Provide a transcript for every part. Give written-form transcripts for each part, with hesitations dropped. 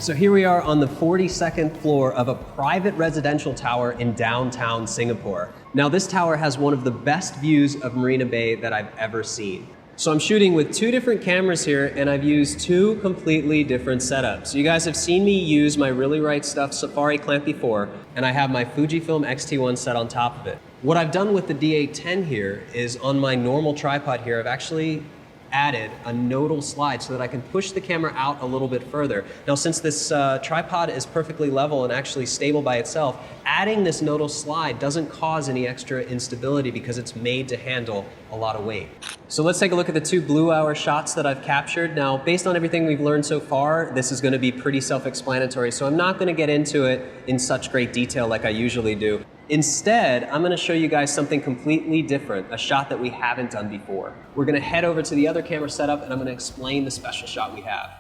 So here we are on the 42nd floor of a private residential tower in downtown Singapore. Now this tower has one of the best views of Marina Bay that I've ever seen. So I'm shooting with two different cameras here, and I've used two completely different setups. You guys have seen me use my Really Right Stuff Safari clamp before, and I have my Fujifilm X-T1 set on top of it. What I've done with the D810 here is on my normal tripod here, I've actually added a nodal slide so that I can push the camera out a little bit further. Now since this tripod is perfectly level and actually stable by itself, adding this nodal slide doesn't cause any extra instability because it's made to handle a lot of weight. So let's take a look at the two blue hour shots that I've captured. Now based on everything we've learned so far, this is going to be pretty self-explanatory, so I'm not going to get into it in such great detail like I usually do. Instead, I'm going to show you guys something completely different, a shot that we haven't done before. We're going to head over to the other camera setup and I'm going to explain the special shot we have.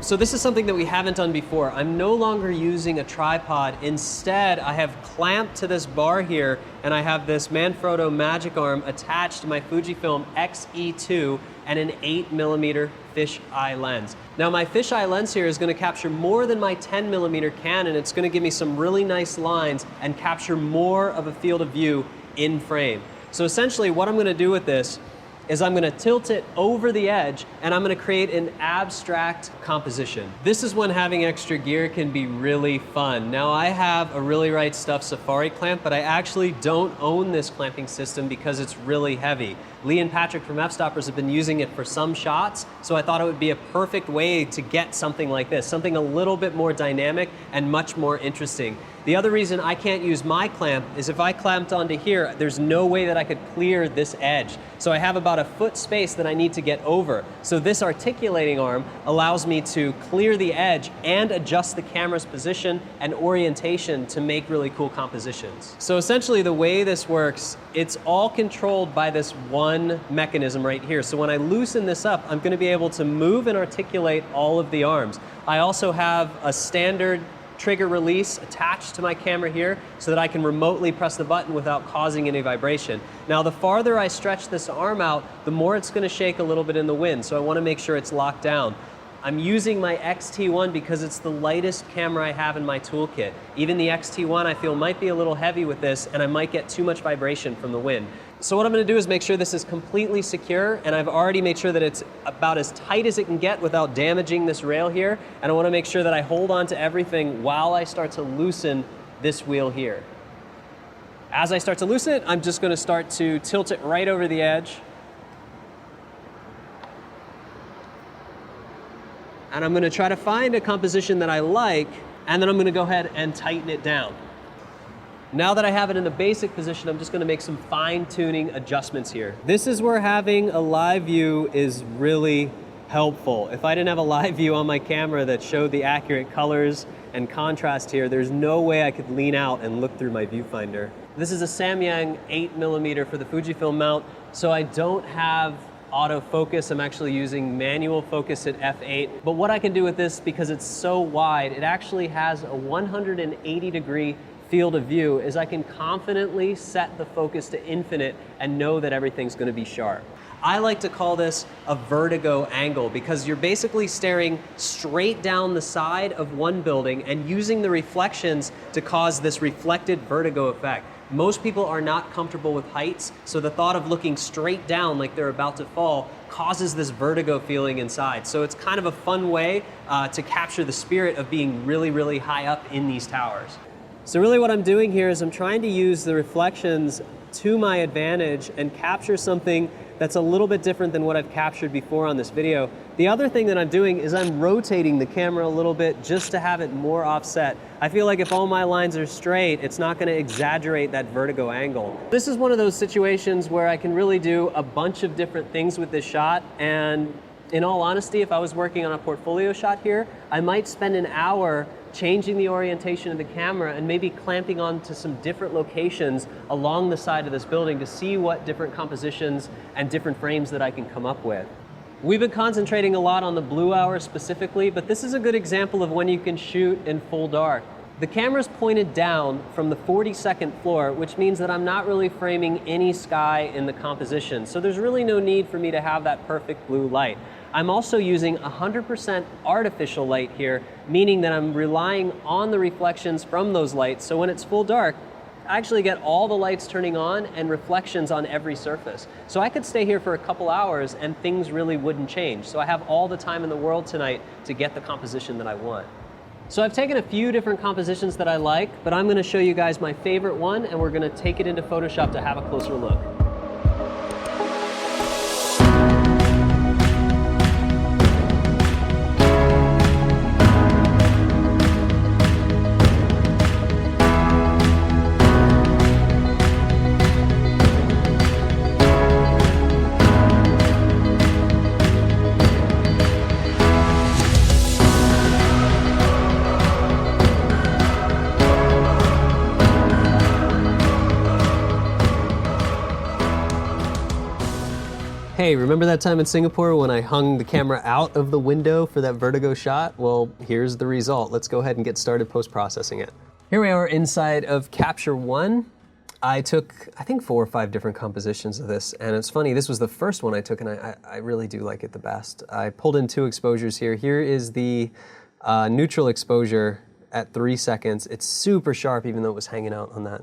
So this is something that we haven't done before. I'm no longer using a tripod. Instead, I have clamped to this bar here, and I have this Manfrotto Magic Arm attached to my Fujifilm X-E2 and an 8mm fisheye lens. Now my fisheye lens here is going to capture more than my 10mm Canon. It's going to give me some really nice lines and capture more of a field of view in frame. So essentially what I'm going to do with this is I'm going to tilt it over the edge and I'm going to create an abstract composition. This is when having extra gear can be really fun. Now I have a Really Right Stuff Safari clamp, but I actually don't own this clamping system because it's really heavy. Lee and Patrick from F-Stoppers have been using it for some shots, so I thought it would be a perfect way to get something like this, something a little bit more dynamic and much more interesting. The other reason I can't use my clamp is if I clamped onto here, there's no way that I could clear this edge. So I have about a foot space that I need to get over. So this articulating arm allows me to clear the edge and adjust the camera's position and orientation to make really cool compositions. So essentially the way this works, it's all controlled by this one mechanism right here. So when I loosen this up, I'm going to be able to move and articulate all of the arms. I also have a standard trigger release attached to my camera here so that I can remotely press the button without causing any vibration. Now the farther I stretch this arm out, the more it's going to shake a little bit in the wind, so I want to make sure it's locked down. I'm using my X-T1 because it's the lightest camera I have in my toolkit. Even the X-T1 I feel might be a little heavy with this and I might get too much vibration from the wind. So what I'm going to do is make sure this is completely secure, and I've already made sure that it's about as tight as it can get without damaging this rail here, and I want to make sure that I hold on to everything while I start to loosen this wheel here. As I start to loosen it, I'm just going to start to tilt it right over the edge. And I'm going to try to find a composition that I like, and then I'm going to go ahead and tighten it down. Now that I have it in the basic position, I'm just going to make some fine-tuning adjustments here. This is where having a live view is really helpful. If I didn't have a live view on my camera that showed the accurate colors and contrast here, there's no way I could lean out and look through my viewfinder. This is a Samyang 8mm for the Fujifilm mount, so I don't have autofocus. I'm actually using manual focus at f8. But what I can do with this, because it's so wide, it actually has a 180-degree field of view, is I can confidently set the focus to infinite and know that everything's going to be sharp. I like to call this a vertigo angle because you're basically staring straight down the side of one building and using the reflections to cause this reflected vertigo effect. Most people are not comfortable with heights, so the thought of looking straight down like they're about to fall causes this vertigo feeling inside. So it's kind of a fun way to capture the spirit of being really, really high up in these towers. So really what I'm doing here is I'm trying to use the reflections to my advantage and capture something that's a little bit different than what I've captured before on this video. The other thing that I'm doing is I'm rotating the camera a little bit just to have it more offset. I feel like if all my lines are straight, it's not gonna exaggerate that vertigo angle. This is one of those situations where I can really do a bunch of different things with this shot, and in all honesty, if I was working on a portfolio shot here, I might spend an hour changing the orientation of the camera and maybe clamping onto some different locations along the side of this building to see what different compositions and different frames that I can come up with. We've been concentrating a lot on the blue hour specifically, but this is a good example of when you can shoot in full dark. The camera's pointed down from the 42nd floor, which means that I'm not really framing any sky in the composition. So there's really no need for me to have that perfect blue light. I'm also using 100% artificial light here, meaning that I'm relying on the reflections from those lights. So when it's full dark, I actually get all the lights turning on and reflections on every surface. So I could stay here for a couple hours and things really wouldn't change. So I have all the time in the world tonight to get the composition that I want. So I've taken a few different compositions that I like, but I'm gonna show you guys my favorite one, and we're gonna take it into Photoshop to have a closer look. Hey, remember that time in Singapore when I hung the camera out of the window for that Vertigo shot? Well, here's the result. Let's go ahead and get started post-processing it. Here we are inside of Capture One. I took, I think, 4 or 5 different compositions of this, and it's funny, this was the first one I took, and I really do like it the best. I pulled in 2 exposures here. Here is the neutral exposure at 3 seconds. It's super sharp, even though it was hanging out on that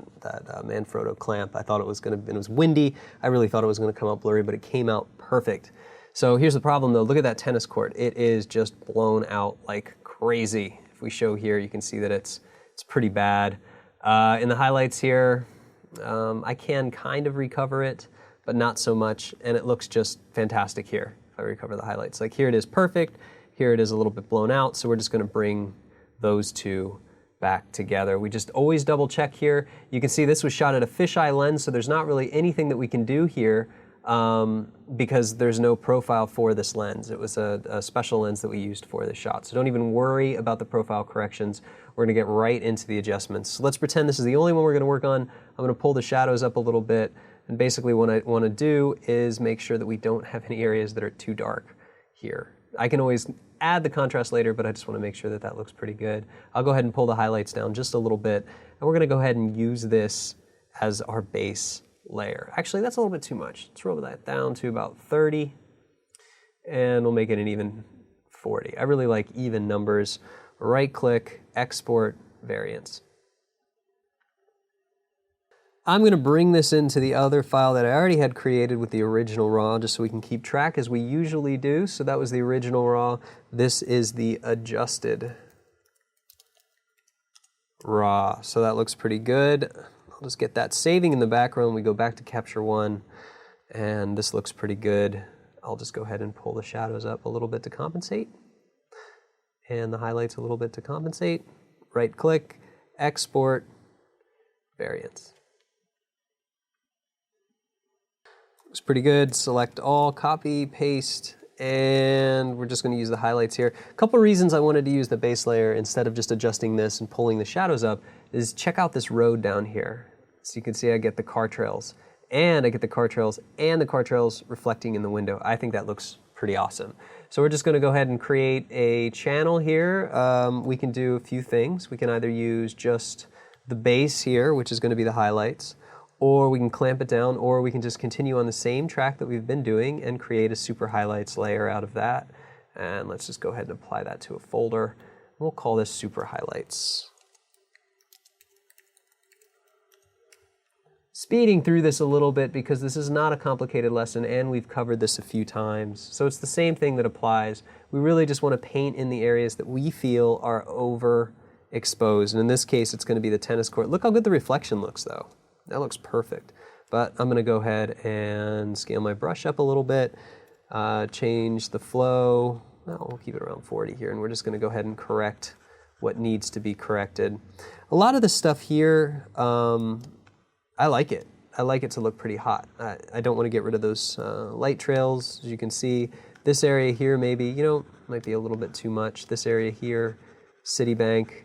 Manfrotto clamp. I thought it was it was windy. I really thought it was gonna come out blurry, but it came out perfect. So here's the problem though, look at that tennis court. It is just blown out like crazy. If we show here, you can see that it's pretty bad. In the highlights here, I can kind of recover it, but not so much, and it looks just fantastic here if I recover the highlights. Like here it is perfect, here it is a little bit blown out, so we're just gonna bring those two back together. We just always double check here. You can see this was shot at a fisheye lens, so there's not really anything that we can do here because there's no profile for this lens. It was a special lens that we used for this shot. So don't even worry about the profile corrections. We're gonna get right into the adjustments. So let's pretend this is the only one we're gonna work on. I'm gonna pull the shadows up a little bit, and basically what I wanna do is make sure that we don't have any areas that are too dark here. I can always add the contrast later, but I just want to make sure that that looks pretty good. I'll go ahead and pull the highlights down just a little bit, and we're going to go ahead and use this as our base layer. Actually, that's a little bit too much. Let's roll that down to about 30, and we'll make it an even 40. I really like even numbers. Right-click, export, variance. I'm going to bring this into the other file that I already had created with the original RAW, just so we can keep track as we usually do. So that was the original RAW. This is the adjusted RAW. So that looks pretty good. I'll just get that saving in the background. We go back to Capture One, and this looks pretty good. I'll just go ahead and pull the shadows up a little bit to compensate, and the highlights a little bit to compensate. Right-click, export, variance. Looks pretty good. Select all, copy, paste, and we're just going to use the highlights here. A couple reasons I wanted to use the base layer instead of just adjusting this and pulling the shadows up is check out this road down here. So you can see I get the car trails, and I get the car trails and the car trails reflecting in the window. I think that looks pretty awesome. So we're just going to go ahead and create a channel here. We can do a few things. We can either use just the base here, which is going to be the highlights, or we can clamp it down, or we can just continue on the same track that we've been doing and create a super highlights layer out of that. And let's just go ahead and apply that to a folder. We'll call this super highlights. Speeding through this a little bit because this is not a complicated lesson and we've covered this a few times. So it's the same thing that applies. We really just want to paint in the areas that we feel are overexposed. And in this case, it's going to be the tennis court. Look how good the reflection looks though. That looks perfect. But I'm going to go ahead and scale my brush up a little bit, change the flow. Well, we'll keep it around 40 here, and we're just going to go ahead and correct what needs to be corrected. A lot of the stuff here, I like it. I like it to look pretty hot. I don't want to get rid of those light trails. As you can see, this area here maybe, might be a little bit too much. This area here, Citibank,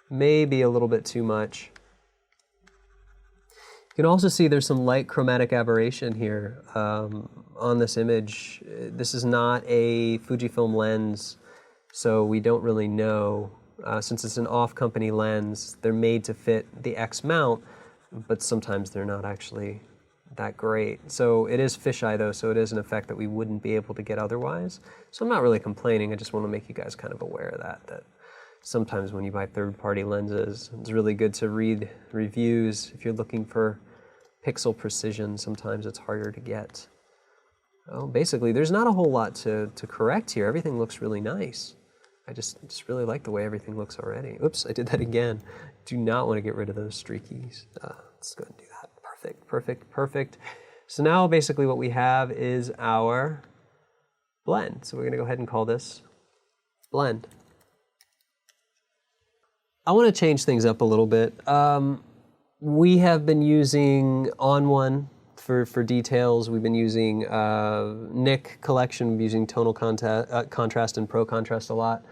maybe a little bit too much. You can also see there's some light chromatic aberration here on this image. This is not a Fujifilm lens, so we don't really know. Since it's an off-company lens, they're made to fit the X mount, but sometimes they're not actually that great. So it is fisheye though, so it is an effect that we wouldn't be able to get otherwise. So I'm not really complaining, I just want to make you guys kind of aware of that sometimes when you buy third-party lenses, it's really good to read reviews. If you're looking for pixel precision, sometimes it's harder to get. Well, basically, there's not a whole lot to correct here. Everything looks really nice. I just really like the way everything looks already. Oops, I did that again. Do not want to get rid of those streakies. Let's go ahead and do that. Perfect, perfect, perfect. So now basically what we have is our blend. So we're going to go ahead and call this blend. I want to change things up a little bit. We have been using On1 for details. We've been using Nik collection, we've been using tonal contrast and pro contrast a lot.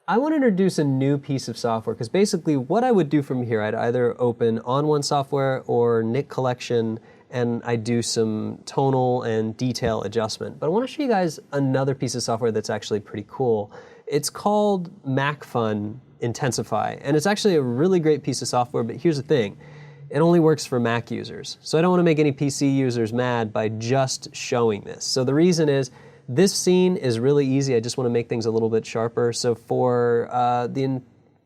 I want to introduce a new piece of software because basically what I would do from here, I'd either open On1 software or Nik collection and I do some tonal and detail adjustment. But I want to show you guys another piece of software that's actually pretty cool. It's called MacFun Intensify, and it's actually a really great piece of software, but here's the thing. It only works for Mac users. So I don't want to make any PC users mad by just showing this. So the reason is, this scene is really easy. I just want to make things a little bit sharper. So for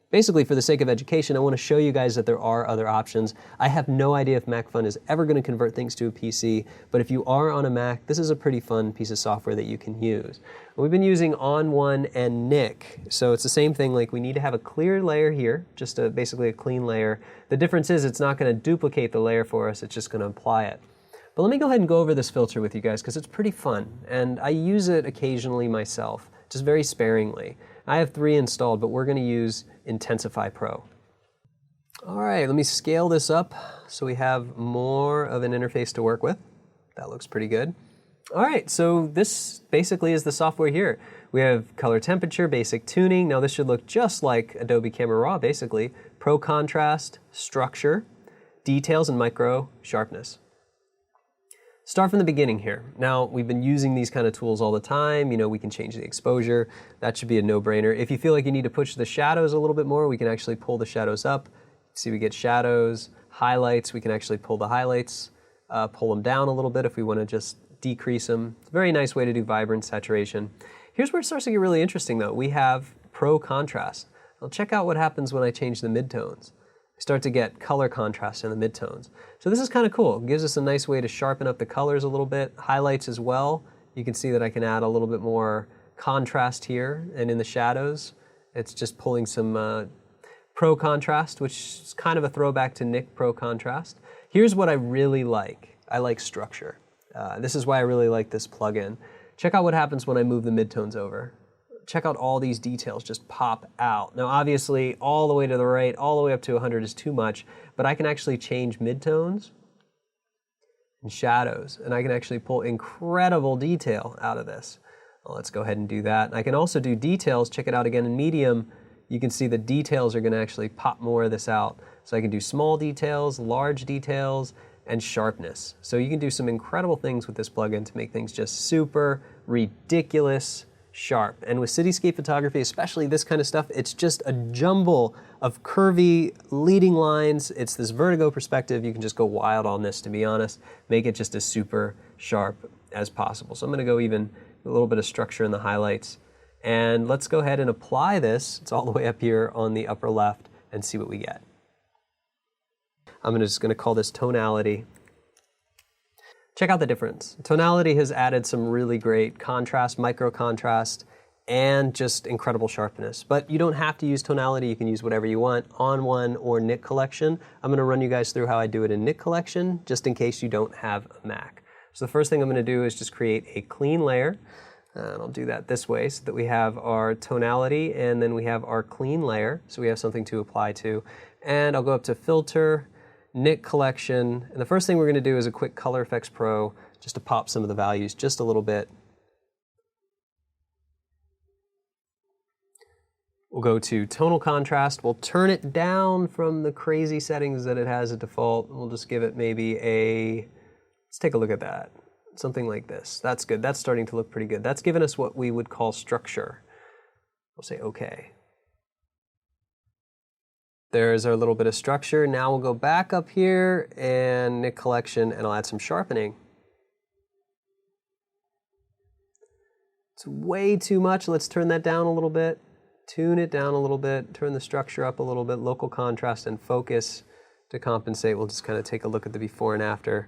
basically for the sake of education, I want to show you guys that there are other options. I have no idea if MacFun is ever going to convert things to a PC, but if you are on a Mac, this is a pretty fun piece of software that you can use. We've been using On1 and Nik, so it's the same thing. Like, we need to have a clear layer here, just basically a clean layer. The difference is it's not going to duplicate the layer for us, it's just going to apply it. But let me go ahead and go over this filter with you guys because it's pretty fun, and I use it occasionally myself, just very sparingly. I have 3 installed, but we're going to use Intensify Pro. All right, let me scale this up so we have more of an interface to work with. That looks pretty good. All right, so this basically is the software here. We have color temperature, basic tuning. Now this should look just like Adobe Camera Raw, basically. Pro contrast, structure, details, and micro sharpness. Start from the beginning here. Now, we've been using these kind of tools all the time. You know, we can change the exposure. That should be a no-brainer. If you feel like you need to push the shadows a little bit more, we can actually pull the shadows up. See, we get shadows, highlights. We can actually pull the highlights, pull them down a little bit if we want to just decrease them. It's a very nice way to do vibrance, saturation. Here's where it starts to get really interesting, though. We have pro contrast. Now, check out what happens when I change the midtones. I start to get color contrast in the midtones. So this is kind of cool. It gives us a nice way to sharpen up the colors a little bit. Highlights as well. You can see that I can add a little bit more contrast here, and in the shadows, it's just pulling some pro contrast, which is kind of a throwback to Nik pro contrast. Here's what I really like. I like structure. This is why I really like this plugin. Check out what happens when I move the midtones over. Check out all these details just pop out. Now obviously all the way to the right, all the way up to 100 is too much, but I can actually change midtones and shadows, and I can actually pull incredible detail out of this. Well, let's go ahead and do that. I can also do details. Check it out again in medium. You can see the details are going to actually pop more of this out. So I can do small details, large details, and sharpness. So you can do some incredible things with this plugin to make things just super ridiculous sharp. And with cityscape photography, especially this kind of stuff, it's just a jumble of curvy leading lines. It's this vertigo perspective. You can just go wild on this, to be honest. Make it just as super sharp as possible. So I'm going to go even a little bit of structure in the highlights. And let's go ahead and apply this. It's all the way up here on the upper left, and see what we get. I'm just going to call this tonality. Check out the difference. Tonality has added some really great contrast, micro contrast, and just incredible sharpness. But you don't have to use tonality. You can use whatever you want. On1 or Nik collection. I'm going to run you guys through how I do it in Nik collection, just in case you don't have a Mac. So the first thing I'm going to do is just create a clean layer. And I'll do that this way so that we have our tonality and then we have our clean layer. So we have something to apply to. And I'll go up to Filter, Nik collection, and the first thing we're going to do is a quick Color Effects Pro just to pop some of the values just a little bit. We'll go to tonal contrast. We'll turn it down from the crazy settings that it has at default. We'll just give it maybe a, let's take a look at that. Something like this. That's good. That's starting to look pretty good. That's given us what we would call structure. We'll say OK. There's our little bit of structure. Now we'll go back up here and Nik collection, and I'll add some sharpening. It's way too much. Let's turn that down a little bit. Tune it down a little bit. Turn the structure up a little bit. Local contrast and focus to compensate. We'll just kind of take a look at the before and after.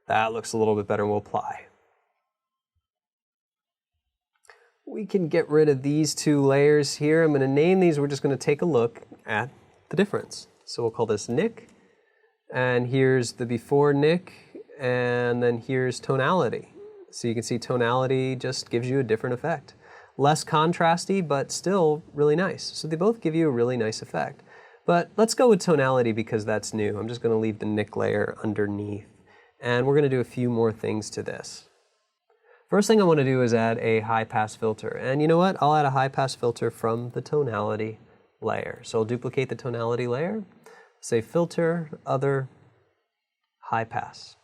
That looks a little bit better, and we'll apply. We can get rid of these two layers here. I'm going to name these. We're just going to take a look at the difference. So we'll call this Nik, and here's the before Nik, and then here's tonality. So you can see tonality just gives you a different effect. Less contrasty, but still really nice. So they both give you a really nice effect. But let's go with tonality because that's new. I'm just going to leave the Nik layer underneath. And we're going to do a few more things to this. First thing I want to do is add a high pass filter. And you know what? I'll add a high pass filter from the tonality layer. So I'll duplicate the tonality layer, say filter, other, high pass.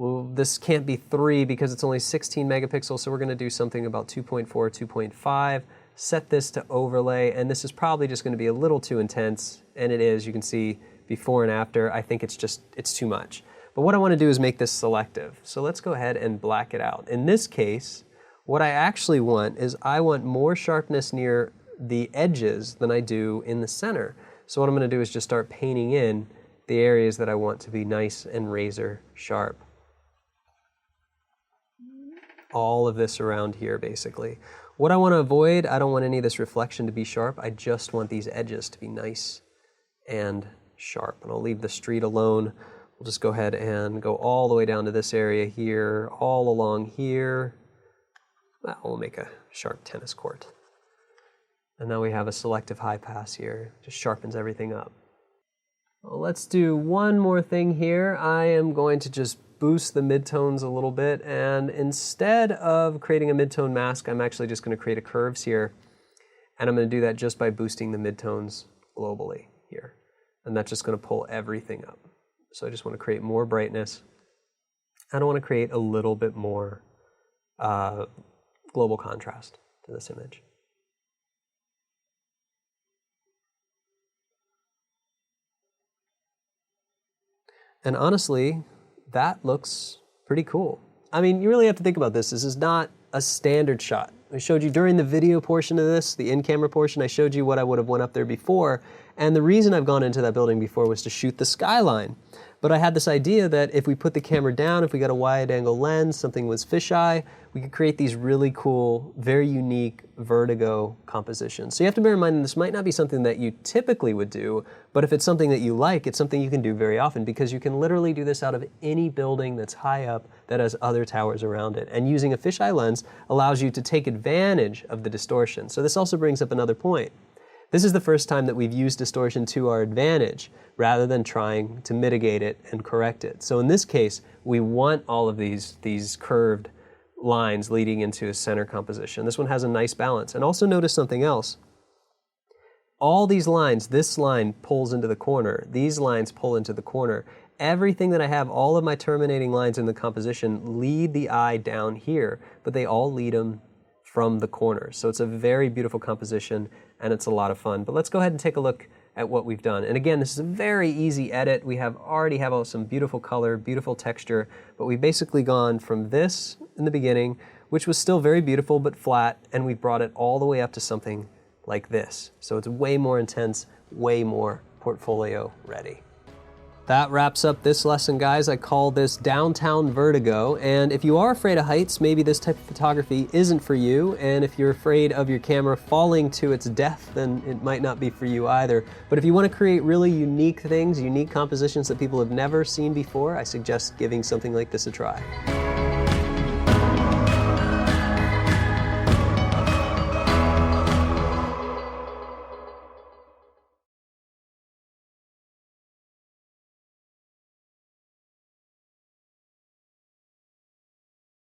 Well, this can't be 3 because it's only 16 megapixels, so we're going to do something about 2.4, 2.5. Set this to overlay, and this is probably just going to be a little too intense, and it is. You can see before and after. I think it's too much. But what I want to do is make this selective. So let's go ahead and black it out. In this case, what I actually want is I want more sharpness near the edges than I do in the center. So what I'm going to do is just start painting in the areas that I want to be nice and razor sharp. All of this around here, basically. What I want to avoid, I don't want any of this reflection to be sharp. I just want these edges to be nice and sharp. And I'll leave the street alone. We'll just go ahead and go all the way down to this area here, all along here. Well, we'll make a sharp tennis court. And now we have a selective high pass here. Just sharpens everything up. Well, let's do one more thing here. I am going to just boost the midtones a little bit, and instead of creating a midtone mask, I'm actually just going to create a curves here. And I'm going to do that just by boosting the midtones globally here. And that's just going to pull everything up. So I just want to create more brightness. And I want to create a little bit more global contrast to this image. And honestly, that looks pretty cool. I mean, you really have to think about this. This is not a standard shot. I showed you during the video portion of this, the in-camera portion, I showed you what I would have went up there before. And the reason I've gone into that building before was to shoot the skyline. But I had this idea that if we put the camera down, if we got a wide angle lens, something was fisheye, we could create these really cool, very unique Vertigo compositions. So you have to bear in mind that this might not be something that you typically would do, but if it's something that you like, it's something you can do very often because you can literally do this out of any building that's high up that has other towers around it. And using a fisheye lens allows you to take advantage of the distortion. So this also brings up another point. This is the first time that we've used distortion to our advantage rather than trying to mitigate it and correct it. So in this case, we want all of these curved lines leading into a center composition. This one has a nice balance. And also notice something else. All these lines, this line pulls into the corner, these lines pull into the corner. Everything that I have, all of my terminating lines in the composition lead the eye down here, but they all lead them from the corners. So it's a very beautiful composition and it's a lot of fun. But let's go ahead and take a look at what we've done. And again, this is a very easy edit. We already have some beautiful color, beautiful texture, but we've basically gone from this in the beginning, which was still very beautiful but flat, and we brought it all the way up to something like this. So it's way more intense, way more portfolio ready. That wraps up this lesson, guys. I call this Downtown Vertigo. And if you are afraid of heights, maybe this type of photography isn't for you. And if you're afraid of your camera falling to its death, then it might not be for you either. But if you want to create really unique things, unique compositions that people have never seen before, I suggest giving something like this a try.